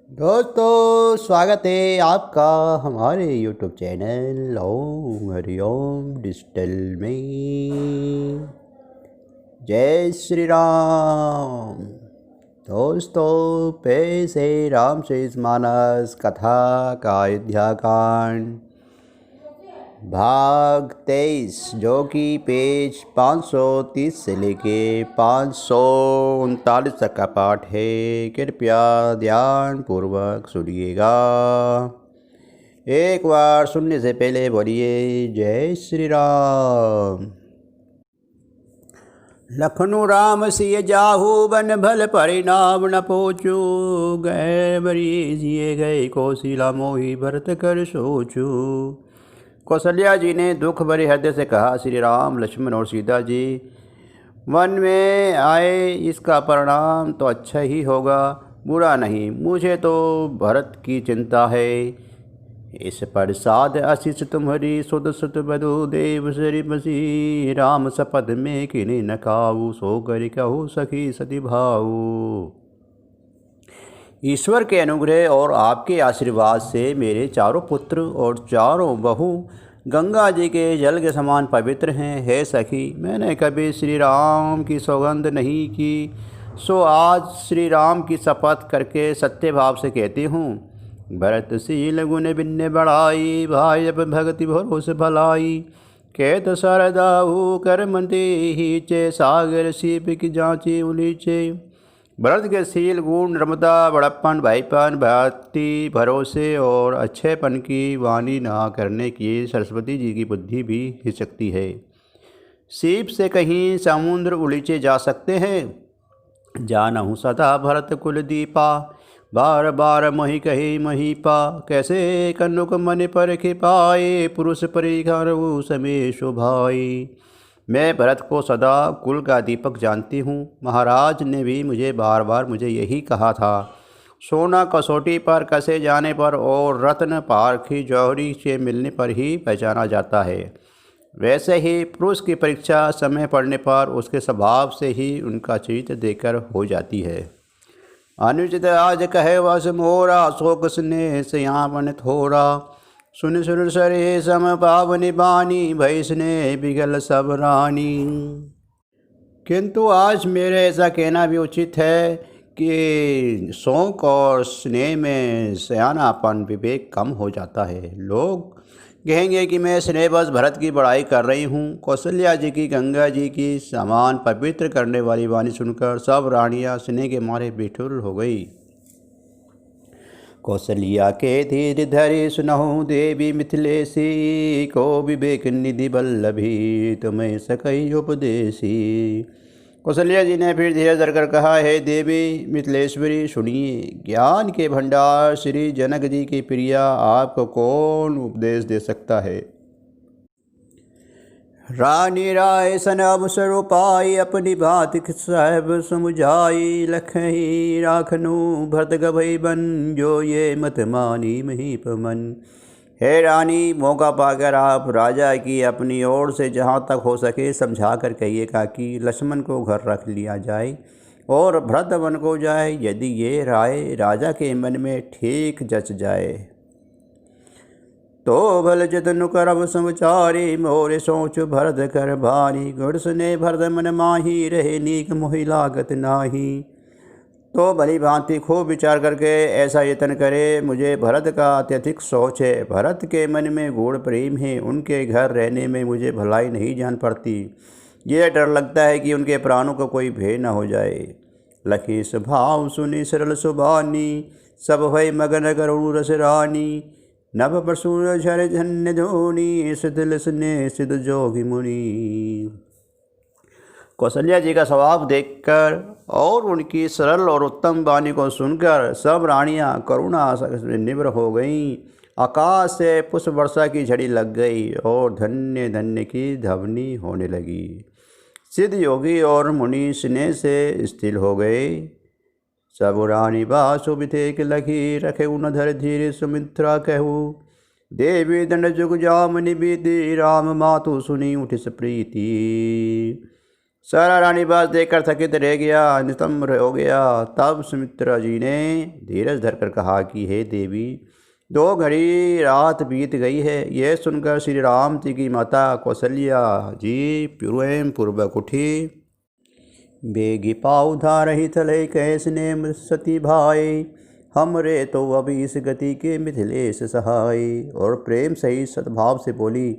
दोस्तों, स्वागत है आपका हमारे YouTube चैनल ओम हरिओम डिजिटल में। जय श्री राम। दोस्तों, पेश है रामचरितमानस कथा का अयोध्या कांड भाग 23, जो कि पेज 530 से लेके 539 तक का पाठ है। कृपया ध्यान पूर्वक सुनिएगा। एक बार सुनने से पहले बोलिए जय श्री राम। लखनऊ राम सिय जाहू बन भल परिणाम न पोचू, गए बरी जिए गए कौशिला मोही भरत कर सोचू। कौशल्या जी ने दुख भरे हृदय से कहा, श्री राम, लक्ष्मण और सीता जी वन में आए, इसका परिणाम तो अच्छा ही होगा, बुरा नहीं। मुझे तो भरत की चिंता है। इस प्रसाद आशीष तुम्हारी सुध सुत बधु देव श्री बसी, राम सपद में किने न खाऊ, सो कर कहू सखी सती भाऊ। ईश्वर के अनुग्रह और आपके आशीर्वाद से मेरे चारों पुत्र और चारों बहू गंगा जी के जल के समान पवित्र हैं। हे सखी, मैंने कभी श्री राम की सौगंध नहीं की, सो आज श्री राम की शपथ करके सत्य भाव से कहती हूँ। भरतशील गुण बिन्ने बढ़ाई, भाई अब भक्ति भरोस भलाई, कहत सरदाहु कर मनते हीचे, सागर सीप की जांची उलीचे। भरत के शील गुण, नर्मदा, बड़प्पन, भाईपन, भक्ति, भरोसे और अच्छेपन की वाणी ना करने की सरस्वती जी की बुद्धि भी हिचकती है। सीप से कहीं समुद्र उलीचे जा सकते हैं। जानहु सदा भरत कुल दीपा, बार बार मही कही महीपा, कैसे कनुक मन पर पाए, पुरुष परिघर समय शोभाई। मैं भरत को सदा कुल का दीपक जानती हूँ। महाराज ने भी मुझे बार बार यही कहा था। सोना कसौटी पर कसे जाने पर और रत्न पारखी जौहरी से मिलने पर ही पहचाना जाता है। वैसे ही पुरुष की परीक्षा समय पड़ने पर उसके स्वभाव से ही उनका चरित्र देकर हो जाती है। अनुचित आज कहे वस मोरा, शोक स्नेह सयावन थोड़ा, सुन सुन सरे सम पावनी बानी, भैसने बिगल सब रानी। किंतु आज मेरे ऐसा कहना भी उचित है कि शौक और स्नेह में सयानापन विवेक कम हो जाता है। लोग कहेंगे कि मैं स्नेहवश भरत की बड़ाई कर रही हूँ। कौशल्या जी की गंगा जी की समान पवित्र करने वाली वाणी सुनकर सब रानियाँ स्नेह के मारे बेठुर हो गई। कौशल्या के धीर धरे सुनहु देवी मिथिलेशी, को विवेक निधि बल्लभी, तुम्हें सकई उपदेशी। कौशल्या जी ने फिर धीरे धर कर कहा, हे देवी मिथिलेश्वरी, सुनिए, ज्ञान के भंडार श्री जनक जी की प्रिया, आपको कौन उपदेश दे सकता है। रानी राय सन अवसर पाई, अपनी बात साहब समझाई, लखही राखनु भरत गभई बन, जो ये मत मानी महीप मन। हे रानी, मौका पाकर आप राजा की अपनी ओर से जहाँ तक हो सके समझा कर कहिएगा कि लक्ष्मण को घर रख लिया जाए और भरत वन को जाए, यदि ये राय राजा के मन में ठीक जच जाए तो भल जतन करब समाचारी, मोरे सोच भरत कर भारी, गुण सुने भरत मन माही, रहे नीक मोहि लागत नाही। तो भली भांति खूब विचार करके ऐसा यत्न करे। मुझे भरत का अत्यधिक सोच है। भरत के मन में गूढ़ प्रेम है। उनके घर रहने में मुझे भलाई नहीं जान पड़ती। ये डर लगता है कि उनके प्राणों को कोई भय न हो जाए। लखी स्वभाव सुनी सरल सुबानी, सब भय मगन करुण रस रानी, नभ प्रसून झर धन्य धोनी, सिद्ध स्नेह सिद्ध जोगी मुनि। कौशल्या जी का स्वभाव देखकर और उनकी सरल और उत्तम वाणी को सुनकर सब रानियां करुणा से निवृत्त हो गईं। आकाश से पुष्प वर्षा की झड़ी लग गई और धन्य धन्य की ध्वनि होने लगी। सिद्ध योगी और मुनि स्नेह से स्थिर हो गए। सब रानी बासु बिथेक लखी, रखे उन धर धीरे सुमित्रा कहू, देवी दंड जुग जाम निबिधि, राम मातु सुनी उठिस प्रीति। सारा रानीवास देखकर थकित रह गया, नितंब हो गया। तब सुमित्रा जी ने धीरज धरकर कहा कि हे देवी, 2 घड़ी रात बीत गई है। यह सुनकर श्री राम जी की माता कौशल्या जी प्रेम पूर्वक उठी। बेगी पाऊ धारही थले कैसने सती भाई, हमरे तो अभी इस गति के मिथिलेश सहाय। और प्रेम सही सद्भाव से बोली,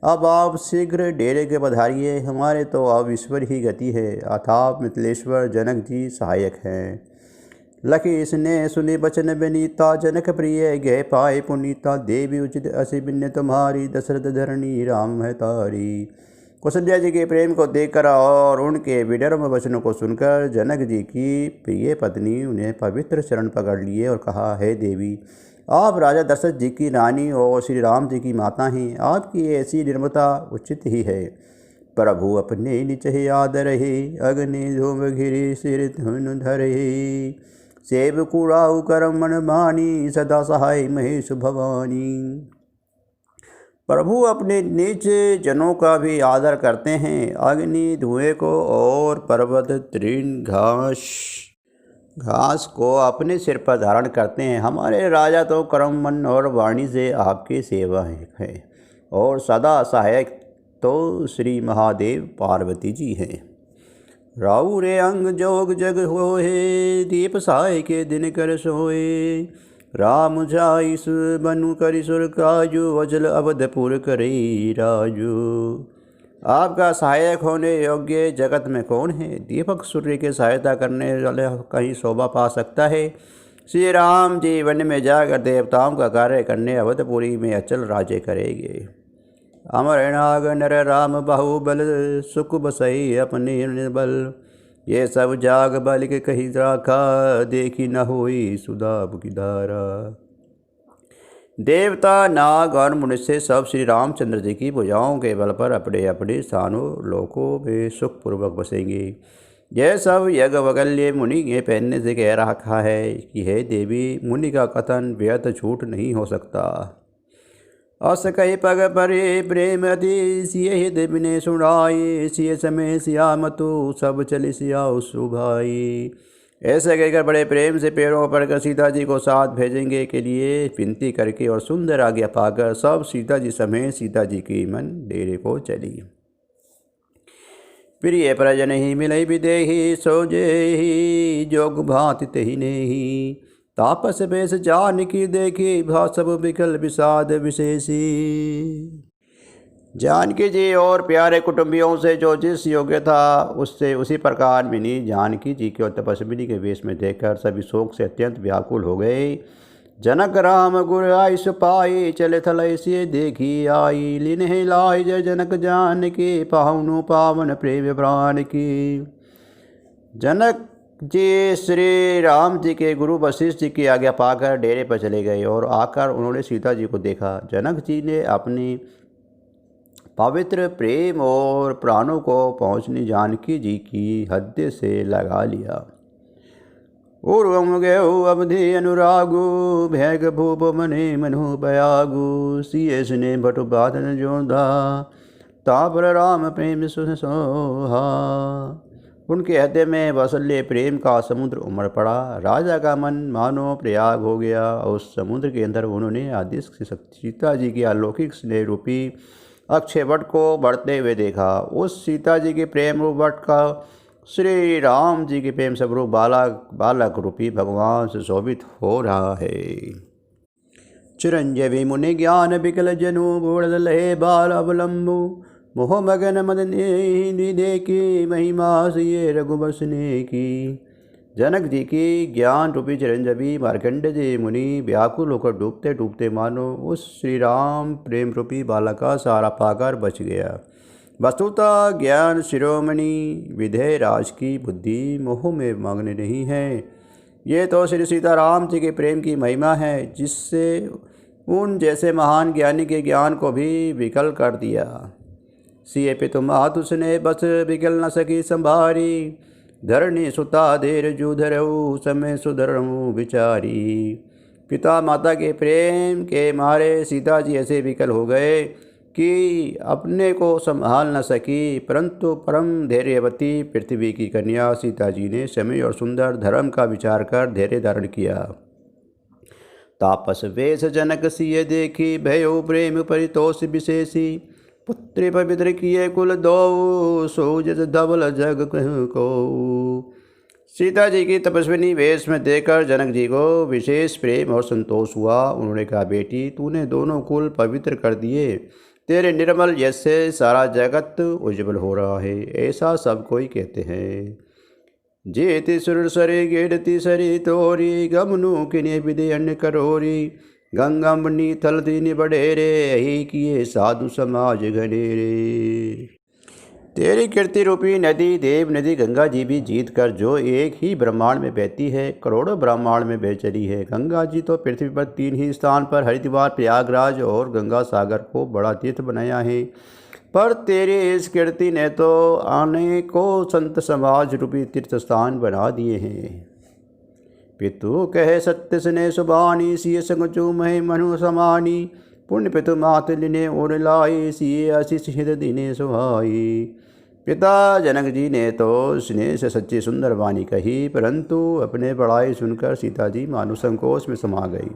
अब आप शीघ्र डेरे के पधारिए, हमारे तो अब ईश्वर ही गति है, अथाप मिथिलेश्वर जनक जी सहायक हैं। लखी इसने सुनी बचन बेनीता, जनक प्रिय गए पाए पुनीता। देवी उचित असी बिन्य तुम्हारी, दशरथ धरणी राम है तारी। कौशल्या जी के प्रेम को देखकर और उनके विनम्र वचनों को सुनकर जनक जी की प्रिय पत्नी उन्हें पवित्र चरण पकड़ लिए और कहा, हे देवी, आप राजा दशरथ जी की रानी और श्री राम जी की माता हैं, आपकी ऐसी निर्मता उचित ही है। प्रभु अपने निचहि आदर रहे, अग्नि धूम घिरी सिर धुन धरे। सेव कुड़ाऊ करम मन मानी, सदा सहाय महेश भवानी। प्रभु अपने नीचे जनों का भी आदर करते हैं, अग्नि धुएं को और पर्वत तृण घास को अपने सिर पर धारण करते हैं। हमारे राजा तो कर्म मन और वाणी से आपकी सेवा है, और सदा सहायक तो श्री महादेव पार्वती जी हैं। राहु रे अंग जोग जग होए, दीप साय के दिन कर सोए। राम जाइस बनु करि सुर काजू, वजल अवधपुर करे राजू। आपका सहायक होने योग्य जगत में कौन है? दीपक सूर्य की सहायता करने वाले कहीं शोभा पा सकता है? श्री राम जी वन में जाकर देवताओं का कार्य करने अवधपुरी में अचल राज्य करेंगे। अमर नाग नर राम बाहुबल, सुख बसई अपने निर्बल। ये सब जाग बल के कही राखा, देखी न हुई सुदाब की धारा। देवता नाग और मनुष्य सब श्री रामचंद्र जी की भुजाओं के बल पर अपने अपने स्थानों लोकों में सुखपूर्वक बसेंगे। यह सब यज्ञवल्क्य मुनि के पहनने से कह रखा है कि हे देवी, मुनि का कथन व्यर्थ झूठ नहीं हो सकता। अस कही पग परे प्रेम अति, सिय हृदय बिने सुनाई। सिय समय सियामतु, सब चली सियाओ सुभाई। ऐसे कहकर बड़े प्रेम से पैरों पर कर सीता जी को साथ भेजेंगे के लिए विनती करके और सुंदर आज्ञा पाकर सब सीता जी समेत सीता जी की मन डेरे को चली। प्रिय प्रजन ही मिलई विदेही, सोजे ही जोग भांति तही नेही। तापस बेस जानकी देखी, भा सब विकल विषाद विशेषी। जानकी जी और प्यारे कुटुंबियों से जो जिस योग्य था उससे उसी प्रकार मिली। जानकी जी को तपस्विनी के वेश में देखकर सभी शोक से अत्यंत व्याकुल हो गए। जनक राम गुर आयुष पाई, चले थल से देखी आई। लिन्हे लाई जय जनक जान की, पाहुनु पावन प्रेम प्राण की। जनक जी श्री राम जी के गुरु वशिष्ठ जी की आज्ञा पाकर डेरे पर चले गए और आकर उन्होंने सीता जी को देखा। जनक जी ने अपनी पवित्र प्रेम और प्राणों को पहुँचनी जानकी जी की हृदय से लगा लिया। पूर्वम गयो अवधि अनुरागु, भैग भूप मने मनु बयागु। सिय सुने बटु बाधन जोधा, तापर राम प्रेम सोहा। उनके हृदय में वात्सल्य प्रेम का समुद्र उमड़ पड़ा। राजा का मन मानो प्रयाग हो गया। उस समुद्र के अंदर उन्होंने आदिश सीता जी की अलौकिक स्नेह रूपी अक्षय वट को बढ़ते हुए देखा। उस सीता जी के प्रेम रूप वट का श्री राम जी के प्रेम स्वरूप बालक रूपी भगवान से शोभित हो रहा है। चिरंजीवी मुनि ज्ञान विकल जनु, बोल लहे बाल अवलंबु। मोह मगन मदने देखी, महिमा सिए रघुबसने की। जनक जी की ज्ञान रूपी चिरंजीवी मार्कंड जी मुनि व्याकुल होकर डूबते डूबते मानो उस श्री राम प्रेम रूपी बालक का सहारा पाकर बच गया। वस्तुतः ज्ञान शिरोमणि विधेय राज की बुद्धि मोह में मग्न नहीं है। ये तो श्री सीताराम जी के प्रेम की महिमा है, जिससे उन जैसे महान ज्ञानी के ज्ञान को भी विकल कर दिया। सिए पे तुम आतुसने बस विकल न सकी संभारी। धरणी सुता देर जू धरऊ, समय सुधरऊ विचारी। पिता माता के प्रेम के मारे सीता जी ऐसे विकल हो गए कि अपने को संभाल न सकी, परंतु परम धैर्यवती पृथ्वी की कन्या सीता जी ने समय और सुंदर धर्म का विचार कर धैर्य धारण किया। तापस वेश जनक सिय देखी, भयो प्रेम परितोष विशेषी। पुत्री पवित्र किए कुल दो, सो जस धवल जग को। सीता जी की तपस्विनी वेश में देखकर जनक जी को विशेष प्रेम और संतोष हुआ। उन्होंने कहा, बेटी तूने दोनों कुल पवित्र कर दिए, तेरे निर्मल यश से सारा जगत उज्जवल हो रहा है, ऐसा सब कोई कहते हैं। जेति सुर सरे गेड़ती सरी तोरी, गमनु किने विधि अन्य करोरी। गंगमनी थल दीन बडेरे, यही किए साधु समाज घनेरे। तेरी कीर्ति रूपी नदी देव नदी गंगा जी भी जीत कर जो एक ही ब्रह्मांड में बहती है, करोड़ों ब्रह्मांड में बह चली है। गंगा जी तो पृथ्वी पर 3 ही स्थान पर हरिद्वार, प्रयागराज और गंगा सागर को बड़ा तीर्थ बनाया है, पर तेरी इस कीर्ति ने तो अनेकों संत समाज रूपी तीर्थ स्थान बना दिए हैं। पितु कहे सत्य स्ने सुबानी, सिय संग चूमहे मनु समानी। पुण्य पितु मात लिने और लाई, सिय आशीष हित दिने सुहाई। पिता जनक जी ने तो स्नेह से सच्ची सुंदर वाणी कही, परंतु अपने बड़ाई सुनकर सीता जी मानो संकोच में समा गई।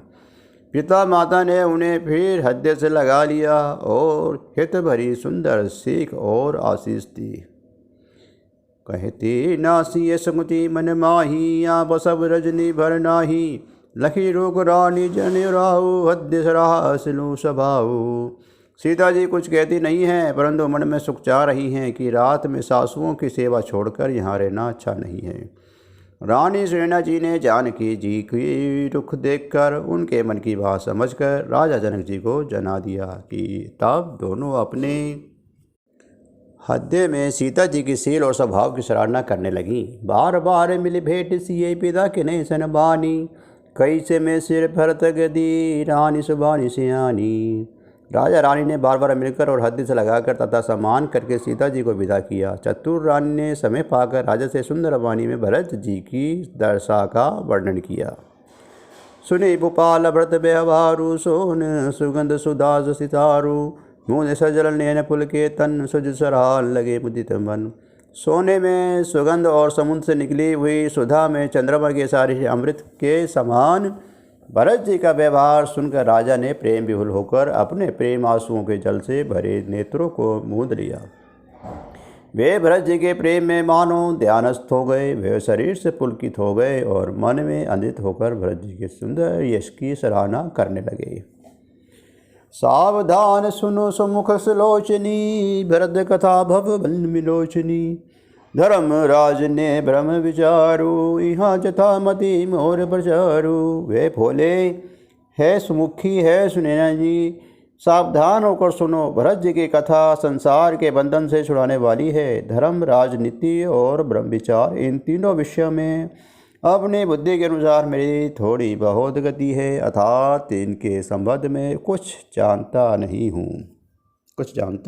पिता माता ने उन्हें फिर हृदय से लगा लिया और हित भरी सुंदर सीख और आशीष दी। कहती नासी समुति मन माही, या बसब रजनी भर नाही। लखी रोग रानी जन राहु, हद्य सराह सिलु सभाऊ। सीता जी कुछ कहती नहीं हैं, परंतु मन में सुख चाह रही हैं कि रात में सासुओं की सेवा छोड़कर यहाँ रहना अच्छा नहीं है। रानी सुनैना जी ने जानकी जी की रुख देखकर उनके मन की बात समझकर राजा जनक जी को जना दिया कि तब दोनों अपने हृदय में सीता जी की शील और स्वभाव की सराहना करने लगीं। बार बार मिल भेंट सिए पिता के नहीं सन बानी। कैसे में सिर भरत गदी, रानी सुबानी सियानी। राजा रानी ने बार बार मिलकर और हृदय से लगाकर तथा सम्मान करके सीता जी को विदा किया। चतुर रानी ने समय पाकर राजा से सुंदर वाणी में भरत जी की दशा का वर्णन किया। सुने भूपाल व्रत व्यवहारु, सोन सुगंध सुदास सितारू। मुँह सजल नैन पुल के तन, सुज सराल लगे मुदित मन। सोने में सुगंध और समुद्र से निकली हुई सुधा में चंद्रमा के सारे अमृत के समान भरत जी का व्यवहार सुनकर राजा ने प्रेम विहुल होकर अपने प्रेम आंसुओं के जल से भरे नेत्रों को मूंद लिया। वे भरत जी के प्रेम में मानो ध्यानस्थ हो गए। वे शरीर से पुलकित हो गए और मन में अंधित होकर भरत जी के सुंदर यश की सराहना करने लगे। सावधान सुनो सुमुख सुलोचनी, भरत कथा भव बल मिलोचनी। धर्मराज ने ब्रह्म विचारू, यहाँ जथा मति मोर प्रचारू। वे भोले है सुमुखी है सुनैना जी, सावधान होकर सुनो। भरत जी की कथा संसार के बंधन से छुड़ाने वाली है। धर्म, राजनीति और ब्रह्म विचार, इन तीनों विषयों में अपनी बुद्धि के अनुसार मेरी थोड़ी बहुत गति है, अर्थात इनके संबंध में कुछ जानता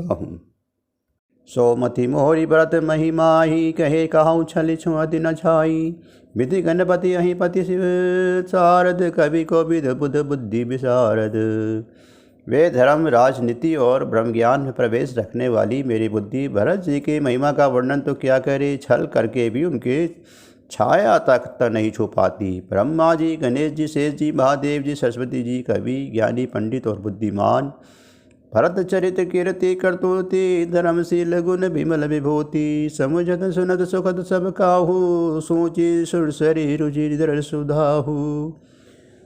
हूँ। सोमति मोहरी व्रत महिमाही, कहे कहूँ छल छुअति न छाई। विधि गणपति अहि पति शिव शारद, कवि को विद बुध बुद्धि विशारद। वे धर्म, राजनीति और ब्रह्म ज्ञान में प्रवेश रखने वाली मेरी बुद्धि भरत जी की महिमा का वर्णन तो क्या करे, छल करके भी उनके छाया तक नहीं छू पाती। ब्रह्मा जी, गणेश जी, शेष जी, महादेव जी, सरस्वती जी, कवि, ज्ञानी, पंडित और बुद्धिमान। भरत चरित कीर्ति करतुति, धर्मशील गुण विमल विभूति। समुझत सुनत सुखद सब काहू, सोची सुरसरी रुचि दर सुधाहू।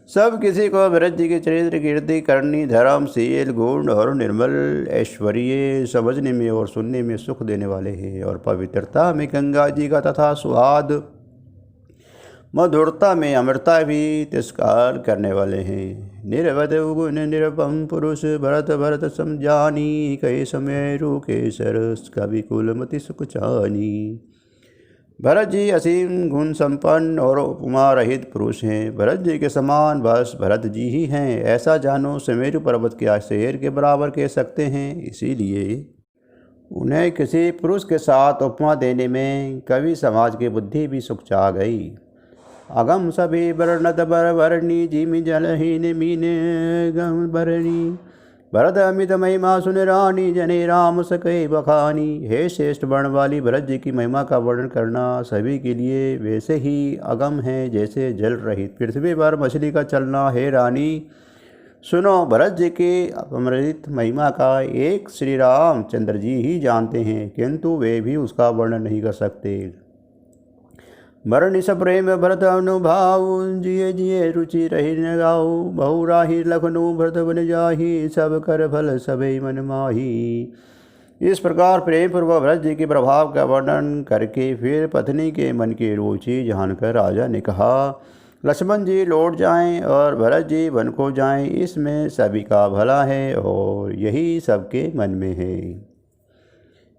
सब किसी को भरत जी के चरित्र कीर्ति करनी, धर्मशील गुण और निर्मल ऐश्वर्य समझने में और सुनने में सुख देने वाले हैं, और पवित्रता में गंगा जी का तथा स्वाद मधुरता में अमृता भी तिरस्कार करने वाले हैं। निर्वध गुण निरपम पुरुष, भरत भरत समझानी। कई समय रूके सरस, कवि कुलमति सुख चानी। भरत जी असीम गुण संपन्न और उपमा रहित पुरुष हैं। भरत जी के समान बस भरत जी ही हैं, ऐसा जानो। सुमेरु पर्वत के शेर के बराबर कह सकते हैं। इसीलिए उन्हें किसी पुरुष के साथ उपमा देने में कवि समाज की बुद्धि भी सुख चाह गई। अगम सभी वर्णत बर वर्णी, जिमि जलहीन मीन गम भरणी। भरत अमित महिमा सुन रानी, जने राम सके बखानी। हे श्रेष्ठ वर्ण वाली भरत जी की महिमा का वर्णन करना सभी के लिए वैसे ही अगम है जैसे जल रहित पृथ्वी पर मछली का चलना। हे रानी सुनो, भरत जी की अमृत महिमा का एक श्री रामचंद्र जी ही जानते हैं, किंतु वे भी उसका वर्णन नहीं कर सकते। मरणि प्रेम भरत अनुभाव, जिये जिये रुचि रही न गाऊ। बहु राही लखनऊ भरत बन जाही, सब कर फल सबे मन माही। इस प्रकार प्रेम पूर्वक भरत जी के प्रभाव का वर्णन करके फिर पत्नी के मन की रुचि जानकर राजा ने कहा, लक्ष्मण जी लौट जाएं और भरत जी वन को जाएं, इसमें सभी का भला है और यही सबके मन में है।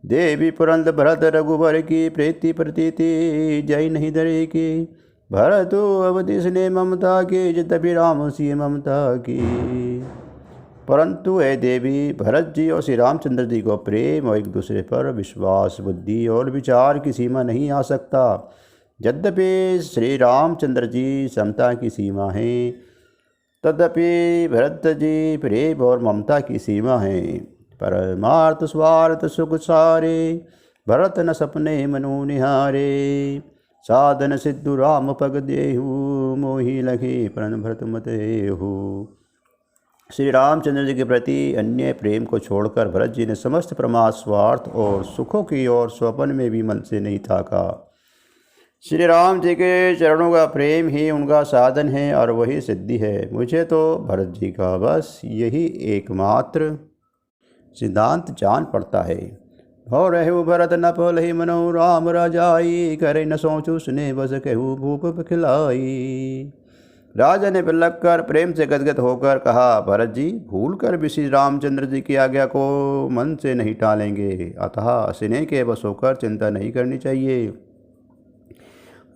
देवी पुरंद भरत रघुबर की प्रीति प्रतीति, जय नहीं डरे की। भरत अवधि ने ममता की, यद्यपि राम सी ममता की। परंतु हे देवी, भरत जी और श्री रामचंद्र जी को प्रेम और एक दूसरे पर विश्वास, बुद्धि और विचार की सीमा नहीं आ सकता। यद्यपि श्री रामचंद्र जी समता की सीमा है, तदपि भरत जी प्रेम और ममता की सीमा है। परमार्थ स्वार्थ सुख सारे, भरत न सपने मनो निहारे। साधन सिद्धु राम पग देहु, मोहि लगे प्रण भरत मत हेहु। श्री रामचंद्र जी के प्रति अन्य प्रेम को छोड़कर भरत जी ने समस्त प्रमाद स्वार्थ और सुखों की ओर स्वप्न में भी मन से नहीं ताका। श्री राम जी के चरणों का प्रेम ही उनका साधन है और वही सिद्धि है। मुझे तो भरत जी का बस यही एकमात्र सिद्धांत जान पड़ता है। हो रहु भरत न पलहि मनो, राम राजाई करे न सोचू सुने बस कहू भूप खिलाई। राजा ने पलक कर प्रेम से गदगद होकर कहा, भरत जी भूल कर भी श्री रामचंद्र जी की आज्ञा को मन से नहीं टालेंगे, अतः स्नेह के बस होकर चिंता नहीं करनी चाहिए।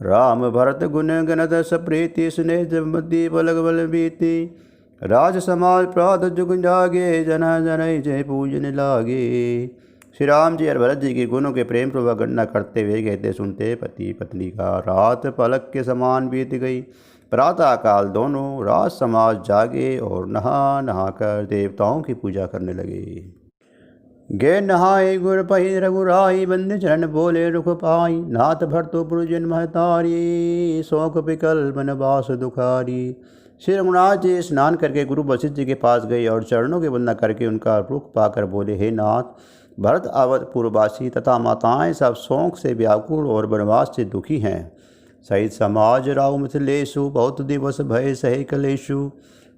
राम भरत गुण गणत सप्रीति, स्नेह जमति बलग बल बीती। राज समाज प्रात जुग जागे, जना जनय जय पूजन लागे। श्री राम जी और भरत जी के गुणों के प्रेम पूर्वक गणना करते हुए कहते सुनते पति पत्नी का रात पलक के समान बीत गई। प्रातः काल दोनों राज समाज जागे और नहा नहाकर देवताओं की पूजा करने लगे। गे नहाए गुर पहि रघुराई, बंद चरण बोले रुख पाई। नाथ भरतो पुरजन महतारी, शोक पिकल बनवास दुखारी। श्री रघुनाथ जी स्नान करके गुरु वशिष्ठ जी के पास गए और चरणों की वंदना करके उनका रुख पाकर बोले, हे नाथ, भरत अवध पूर्ववासी तथा माताएं सब शोक से व्याकुल और वनवास से दुखी हैं। सहित समाज राव मिथिलेशु, बहुत दिवस भय सहे कलेशु।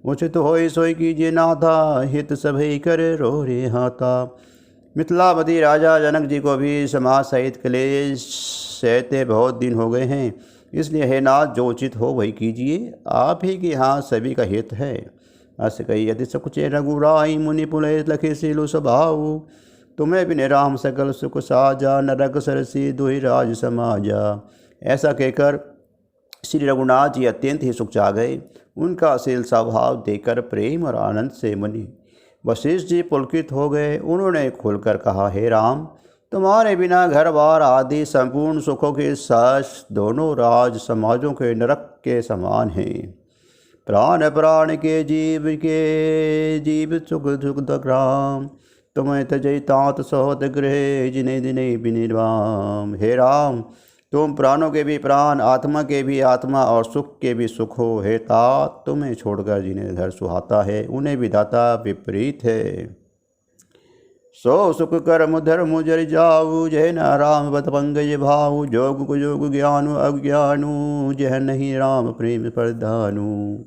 उचित होय सोय कीजिए नाथा, हित सभय कर रो रे हाथा। मिथिलापति राजा जनक जी को भी समाज सहित क्लेश सहते बहुत दिन हो गए हैं, इसलिए हे नाथ जो उचित हो वही कीजिए, आप ही के यहाँ सभी का हित है। अस कही यदि सकुचे रघुराई, मुनि पुलय लखे सीलु स्वभाव। तुम्हें बिन राम सकल सुख साजा, नरक सरसी दुहि राज समाजा। ऐसा कहकर श्री रघुनाथ जी अत्यंत ही सुख चा गए। उनका शील स्वभाव देखकर प्रेम और आनंद से मुनि वशिष्ठ जी पुलकित हो गए। उन्होंने खुलकर कहा, हे राम, तुम्हारे बिना घर बार आदि संपूर्ण सुखों के साथ दोनों राज समाजों के नरक के समान हैं। प्राण प्राण के जीव सुख सुख ग्राम, तुम्हें तजय तात सोहत गृह, जिने दिने बिनिर्वाम। हे राम, तुम प्राणों के भी प्राण, आत्मा के भी आत्मा और सुख के भी सुख हो। हे तात, तुम्हें छोड़कर जिन्हें घर सुहाता है उन्हें विधाता विपरीत है। सो सुख कर्म धर्म जर जाऊ, जय न राम बत पंकज भाऊ। जोग कुयोग ज्ञानु अज्ञानु, जह नहीं राम प्रेम प्रधानु।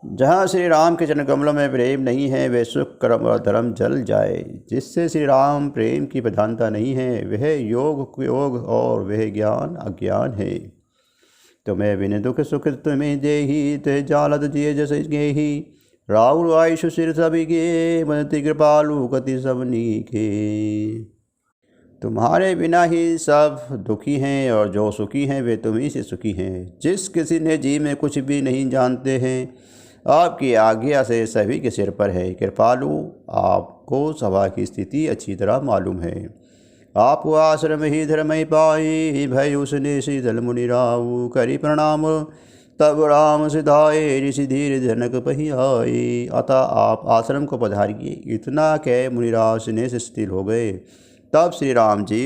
जहाँ श्री राम के चरण कमलों में प्रेम नहीं है, वे सुख कर्म और धर्म जल जाए। जिससे श्री राम प्रेम की प्रधानता नहीं है, वह योग योग और वह ज्ञान अज्ञान है। तुम्हें बिन दुख सुख तुम्हें देही, ते जालत जिये जस गेही। राहुल आयुष सिर सभी के, बनती कृपालु गति सबनी के। तुम्हारे बिना ही सब दुखी हैं और जो सुखी हैं वे तुम्ही से सुखी हैं। जिस किसी ने जी में कुछ भी नहीं जानते हैं, आपकी आज्ञा से सभी के सिर पर है। कृपालु, आपको सभा की स्थिति अच्छी तरह मालूम है। आपको आश्रम ही धर्म ही पाई, भय उसने शीतल मुनि राऊ। करी प्रणाम तब राम सिधाए ऋषि धीर जनक पहियाए। अतः आप आश्रम को पधारिए। इतना कह मुनिराज स्नेह से स्थिर हो गए। तब श्री राम जी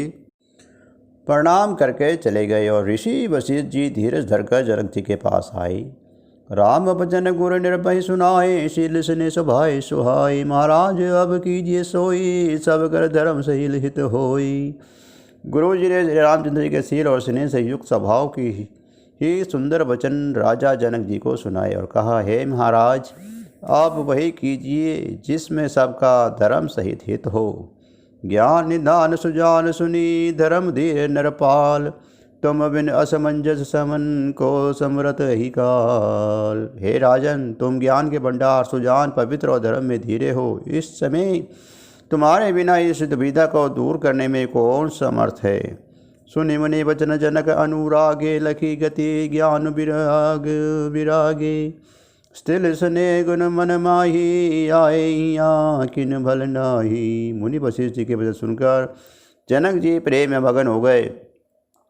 प्रणाम करके चले गए और ऋषि वशिष्ठ जी धीरज धरकर जनक जी के पास आए। राम वचन गुर निर्भय सुनाए, शील स्नेह स्वभाय सुहाय। महाराज अब कीजिए सोई, सब कर धर्म सहील हित होई। गुरु जी ने श्री रामचंद्र जी के शील और स्नेह से युक्त स्वभाव की ही सुंदर वचन राजा जनक जी को सुनाए और कहा, हे महाराज आप वही कीजिए जिसमें सबका धर्म सहित हित हो। ज्ञान निदान सुजान सुनी, धर्म धीर नरपाल। तुम बिन असमंजस समन को समरत ही काल। हे राजन, तुम ज्ञान के भंडार, सुजान, पवित्र और धर्म में धीरे हो। इस समय तुम्हारे बिना इस दुविधा को दूर करने में कौन समर्थ है। सुनि मुनि वचन जनक अनुरागे, लखी गति ज्ञान विराग विरागे। स्थिल स्नेह गुण मन माही, आए यहाँ किन भल नाही। मुनि वशिष्ठ जी के वचन सुनकर जनक जी प्रेम में मगन हो गए।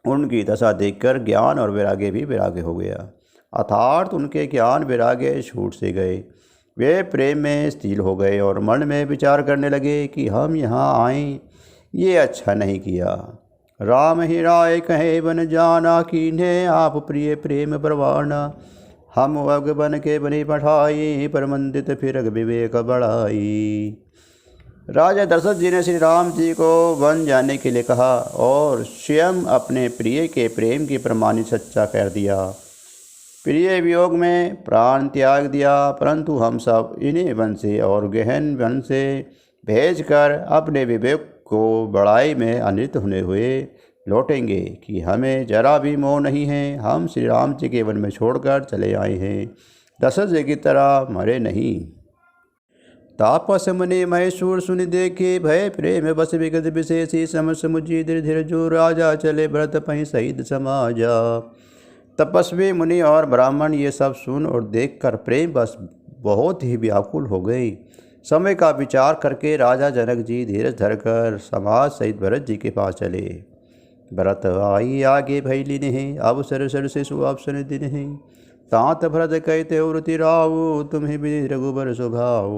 उनकी दशा देखकर ज्ञान और वैराग्य भी वैराग्य हो गया, अर्थात उनके ज्ञान वैराग्य छूट से गए। वे प्रेम में स्थिर हो गए और मन में विचार करने लगे कि हम यहाँ आए ये अच्छा नहीं किया। राम ही राय कहे बन जाना, कीन्हे आप प्रिय प्रेम परवाना। हम अग बन के बनी पठाई, परमंदित फिर विवेक बढ़ाई। राजा दशरथ जी ने श्री राम जी को वन जाने के लिए कहा और स्वयं अपने प्रिय के प्रेम की प्रमाणित सच्चा कर दिया। प्रिय वियोग में प्राण त्याग दिया, परंतु हम सब इन्हें वन से और गहन वन से भेजकर अपने विवेक को बड़ाई में अनित होने हुए लौटेंगे कि हमें जरा भी मोह नहीं है। हम श्री राम जी के वन में छोड़कर चले आए हैं, दशरथ जी की तरह मरे नहीं। तापस मुनि महेश्वर सुनि देखे, भय प्रेम बस विगत विशेषी। समस मुझी धीर धीर जो राजा, चले भरत पहि सहित समाजा। तपस्वी मुनि और ब्राह्मण ये सब सुन और देखकर प्रेम बस बहुत ही व्याकुल हो गई। समय का विचार करके राजा जनक जी धीरज धरकर समाज सहित भरत जी के पास चले। भरत आई आगे भैली नहीं, अब सर सर से सुअवसन दिन है। तात भरत कहते व्रति राव, तुम्हें भी रघुबर स्वभाव।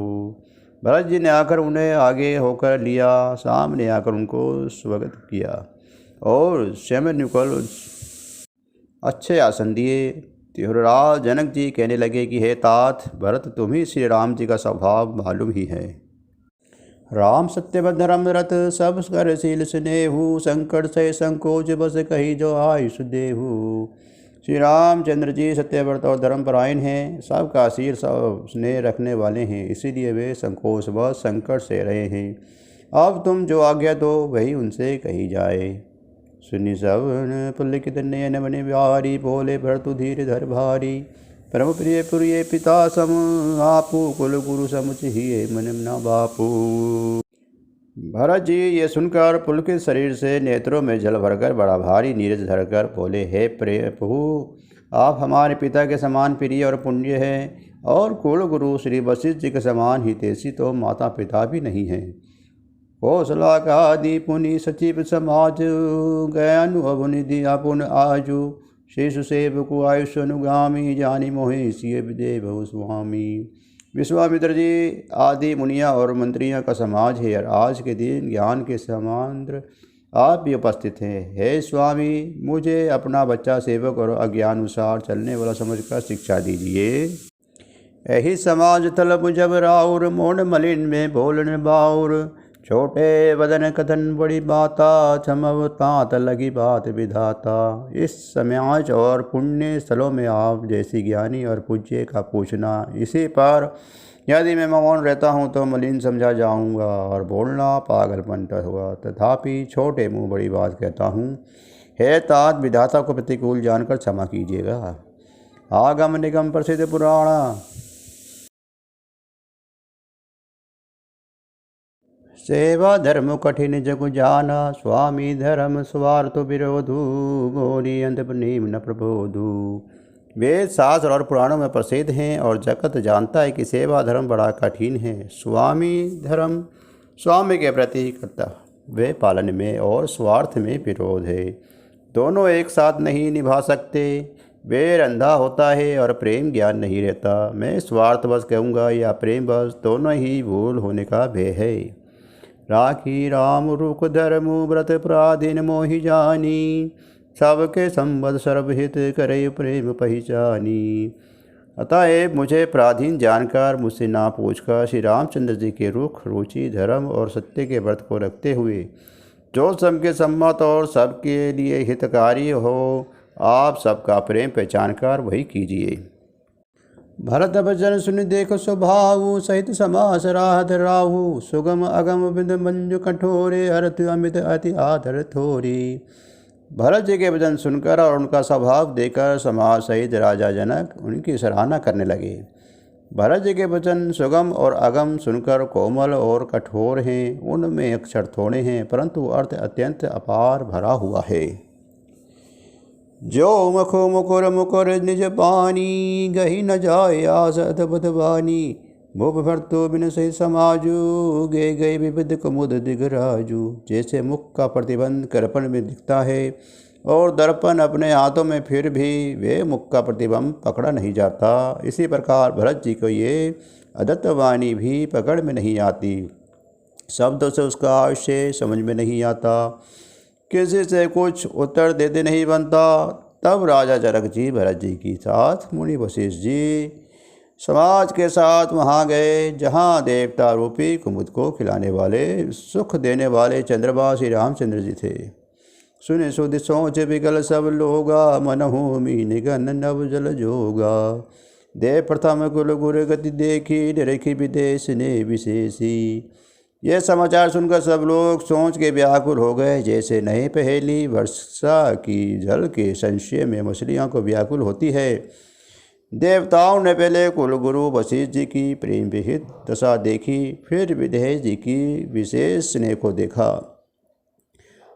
भरत जी ने आकर उन्हें आगे होकर लिया, सामने आकर उनको स्वागत किया और स्वयं निकल अच्छे आसन दिए। त्योराज जनक जी कहने लगे कि हे तात भरत, तुम्ही श्री राम जी का स्वभाव मालूम ही है। राम सत्य धर्म रत, सब कर शील स्नेहु। संकट से संकोच बस कही जो आयुष देहु। श्री रामचंद्र जी सत्यव्रत और धर्मपरायण हैं, सबका शील सब स्नेह रखने वाले हैं, इसीलिए वे संकोच व संकट से रहे हैं। अब तुम जो आज्ञा दो वही उनसे कही जाए। सुनि सवन पुलकित नयन बने बिहारी, बोले भरतु धीर धर भारी। परम प्रिय प्रिय पिता सम, आपू कुल गुरु समुचिए मन न बापू। भरत जी ये सुनकर पुलकित शरीर से नेत्रों में जल भरकर बड़ा भारी नीरज धरकर बोले, हे प्रभु, आप हमारे पिता के समान प्रिय और पुण्य हैं और कुल गुरु श्री वशिष्ठ जी के समान हितैषी तो माता पिता भी नहीं हैं। कौशला का आदि पुनि सचिव समाज, गयानु अवनिधि अपुन आजु। शेषु सेवकु आयुष अनुगामी, जानी मोहि सिय देव स्वामी। विश्वामित्र जी आदि मुनिया और मंत्रियों का समाज है और आज के दिन ज्ञान के समांतर आप भी उपस्थित हैं। हे स्वामी, मुझे अपना बच्चा सेवक और अज्ञानुसार चलने वाला समझकर शिक्षा दीजिए। यही समाज तलब जब राउर, मोन मलिन में बोलन बाउर। छोटे वदन कथन बड़ी बाता, क्षमव तात लगी बात विधाता। इस समाज और पुण्य स्थलों में आप जैसी ज्ञानी और पूज्य का पूछना, इसी पर यदि मैं मौन रहता हूँ तो मलिन समझा जाऊँगा और बोलना पागलपन होगा। तथापि छोटे मुँह बड़ी बात कहता हूँ। हे तात, विधाता को प्रतिकूल जानकर क्षमा कीजिएगा। आगम निगम प्रसिद्ध पुराण, सेवा धर्म कठिन जगु जाना। स्वामी धर्म स्वार्थ विरोधु, गोरी अंत नीम न प्रबोधु। वेद शास्त्र और पुराणों में प्रसिद्ध हैं और जगत जानता है कि सेवा धर्म बड़ा कठिन है। स्वामी धर्म स्वामी के प्रति कर्तव्य पालन में और स्वार्थ में विरोध है, दोनों एक साथ नहीं निभा सकते। बेर अंधा होता है और प्रेम ज्ञान नहीं रहता। मैं स्वार्थवश कहूँगा या प्रेमवश, दोनों ही भूल होने का भय है। राखी राम रुख धर्म व्रत पराधीन मोहि जानी, सबके संबद सर्वहित करे प्रेम पहचानी। अतएव मुझे पराधीन जानकर, मुझसे ना पूछकर श्री रामचंद्र जी के रुख, रुचि, धर्म और सत्य के व्रत को रखते हुए जो सबके सम्मत और सबके लिए हितकारी हो, आप सबका प्रेम पहचान कर वही कीजिए। भरत भजन सुन देखो स्वभाव, सहित समास राहत राहु। सुगम अगम बिंद मंजु कठोरे, अर्थ अमित अति आदर थोरी। भरत जी के वचन सुनकर और उनका स्वभाव देखकर समाज सहित राजा जनक उनकी सराहना करने लगे। भरत जी के वचन सुगम और अगम सुनकर कोमल और कठोर हैं, उनमें अक्षर थोड़े हैं परंतु अर्थ अत्यंत अपार भरा हुआ है। जो मखो मुकुर मुकुर निज पानी, गही न जाए आस अद्भुत वानी। भूप भरतो बिन सही समाजू, गे गए विविध कुमुद दिगराजू। जैसे मुख का प्रतिबंध करपन में दिखता है और दर्पण अपने हाथों में, फिर भी वे मुख का प्रतिबंध पकड़ा नहीं जाता, इसी प्रकार भरत जी को ये अदत्त वाणी भी पकड़ में नहीं आती। शब्दों से उसका आशय समझ में नहीं आता, किसी से कुछ उत्तर देते नहीं बनता। तब राजा जनक जी भरत जी के साथ मुनि वशिष्ठ जी समाज के साथ वहाँ गए, जहाँ देवता रूपी कुमुद को खिलाने वाले, सुख देने वाले चंद्रमा श्री रामचंद्र जी थे। सुने सुध सोच विकल सब लोगा, मनहु मीन गन नव जल जोगा। देव प्रथम कुल गुर गति देखी, निरखी विदेश ने विशेषी। यह समाचार सुनकर सब लोग सोच के व्याकुल हो गए, जैसे नई पहेली वर्षा की जल के संशय में मछलियों को व्याकुल होती है। देवताओं ने पहले कुलगुरु वशिष्ठ जी की प्रेम विहित दशा देखी, फिर विदेह जी की विशेष स्नेह को देखा।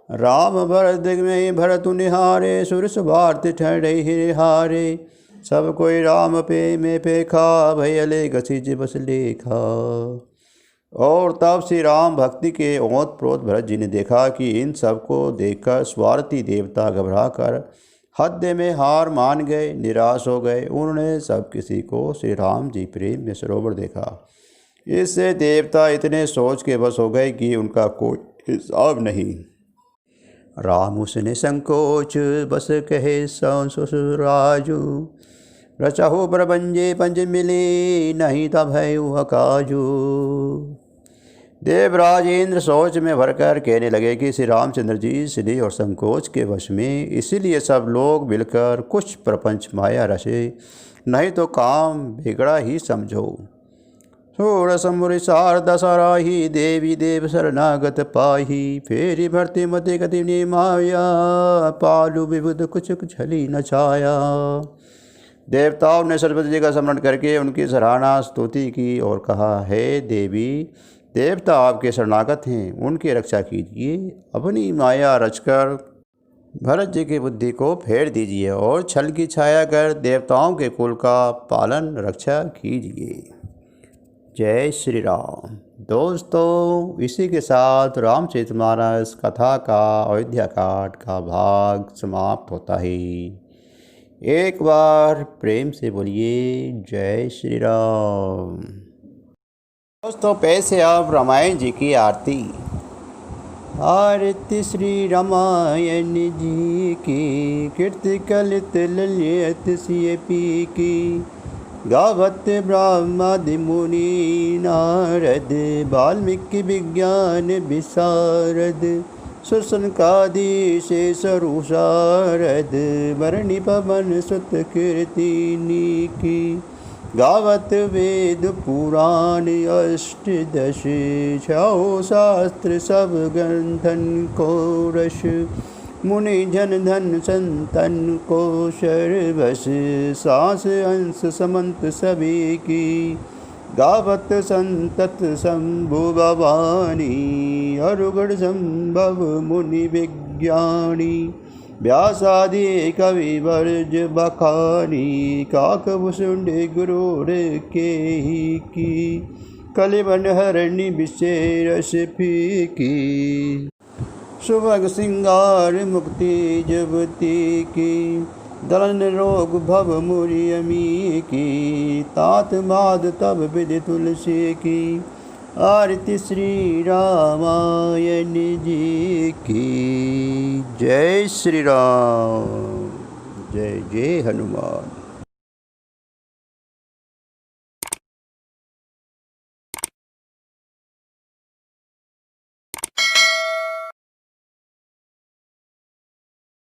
राम भरत में भरत निहारे, सुरस भारत ठहरे हिरे हारे। सब कोई राम पे में पेखा, भयले गसिज बस लेखा। और तब श्री राम भक्ति के ओत प्रोत भरत जी ने देखा कि इन सब को देखकर स्वार्थी देवता घबरा कर हृदय में हार मान गए, निराश हो गए। उन्होंने सब किसी को श्री राम जी प्रेम में सरोवर देखा। इससे देवता इतने सोच के बस हो गए कि उनका कोई हिसाब नहीं। राम उसने संकोच बस कहे ससुराजू, रचहु प्रबंजे पंज मिले, नहीं तब है अकाजू। देवराज इंद्र सोच में भरकर कहने लगे कि श्री रामचंद्र जी स्नेह और संकोच के वश में, इसीलिए सब लोग मिलकर कुछ प्रपंच माया रचे, नहीं तो काम बिगड़ा ही समझो। सोरसमुर शारदा सराही, देवी देव शरणागत पाही। फेरी भरती मति गति ने माया, पालू विबुध कुछ छली न छाया। देवताओं ने सरस्वती जी का स्मरण करके उनकी सराहना स्तुति की और कहा, हे देवी, देवता आपके शरणागत हैं, उनकी रक्षा कीजिए। अपनी माया रचकर भरत जी की बुद्धि को फेर दीजिए और छल की छाया कर देवताओं के कुल का पालन रक्षा कीजिए। जय श्री राम। दोस्तों, इसी के साथ रामचरितमानस कथा का अयोध्या कांड का भाग समाप्त होता है। एक बार प्रेम से बोलिए जय श्री राम। दोस्तों, पैसे अब रामायण जी की आरती। आरती श्री रामायण जी की, कीर्ति कलित ललित सिय पी की। गावत ब्रह्मादि मुनि नारद, वाल्मीकि विज्ञान विशारद। सुसनकादि शेष रुषारद, वरणी पवन सुत कीर्तिनी की। गावत वेद पुराण अष्टदश, छौ शास्त्र सब ग्रंथन को रस। मुनि जन धन संतन को सर्वस, सांस अंश समंत सभी की। गावत संतत शंभु भवानी, अरुगढ़ संभव मुनि विज्ञानी। व्यासादि कवि वर्ज बखानी, काकभूषुंड गुरुर के ही की। कलिबन हरणी विशेष फीकी, सुभग सिंगार मुक्ति जुवती की। दलन रोग भव मुरियमी की, तात माद तब विधि तुलसी की। आरती श्री रामायण जी की। जय श्री राम। जय जय हनुमान।